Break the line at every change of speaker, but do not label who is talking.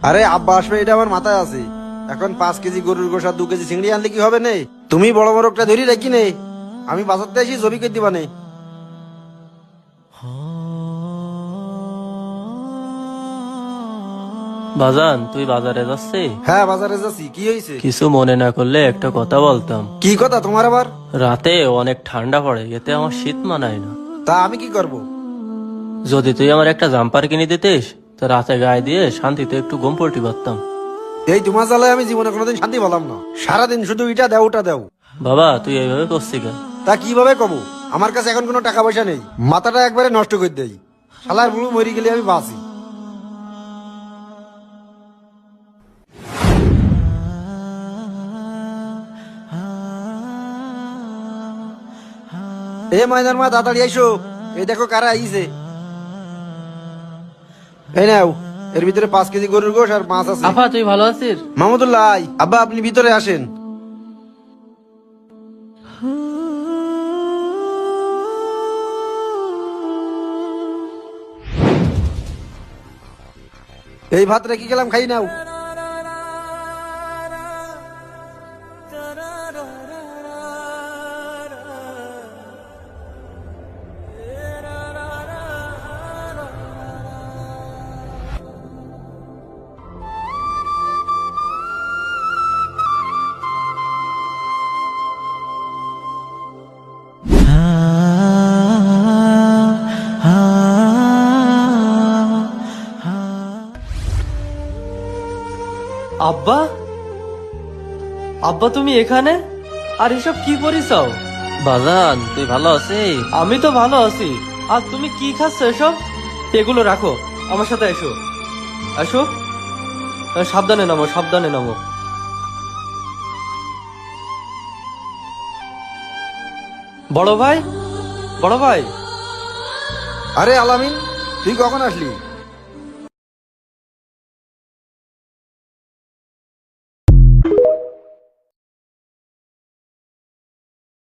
আরে আব্বা আসবে এটা আমার মাথায় আছে। এখন 5 কেজি গরুর গোশ আর 2 কেজি চিংড়ি আনলে কি হবে নে? তুমি বড় বড় একটা ধরি রাখি নে, আমি বাজারতে আসি জবি করে দিবা নে।
বাজান, তুই বাজারে যাচ্ছে?
হ্যাঁ বাজারে যাচ্ছি, কি হয়েছে?
কিছু মনে না করলে একটা কথা বলতাম।
কি কথা তোমার আবার?
রাতে অনেক ঠান্ডা পড়ে, এতে আমার শীত মানায় না।
তা আমি কি করব?
যদি তুই আমার একটা জাম্পার কিনে দিতিস, তো রাতে গায়ে দিয়ে শান্তিতে একটু ঘুম পড়তে পারতাম।
এই তোমার জ্বালায় আমি জীবনে কোনোদিন শান্তি পেলাম না, সারাদিন শুধু এটা দেও ওটা দেও।
বাবা, তুই এইভাবে করছিস কেন?
তা কিভাবে কব? আমার কাছে এখন কোনো টাকা পয়সা নেই, মাথাটা একবারে নষ্ট করে দেই। শালার বুড়ো মরি গেলে আমি বাঁচি। এ ময়দার মা তাড়াতাড়ি আইসো, এই দেখো কারা আইছে। এই নাও, এর ভিতরে 5 কেজি গরুর গোশ আর মাছ আছে।
আপা, তুই ভালো আছিস?
মাহমুদুল্লাহ আই। আব্বা আপনি ভিতরে আসেন। এই ভাত রেখে গেলাম, খাই নাও।
আব্বা, আব্বা তুমি এখানে? আর এসব কি করিস?
বাজান, তুই ভালো আছিস?
আমি তো ভালো আছি। আর তুমি কি খাচ্ছ এসব? এগুলো রাখো, আমার সাথে এসো। এসো, সাবধানে নামো, সাবধানে নামো। বড় ভাই, বড় ভাই।
আরে আলামিন, তুই কখন আসলি?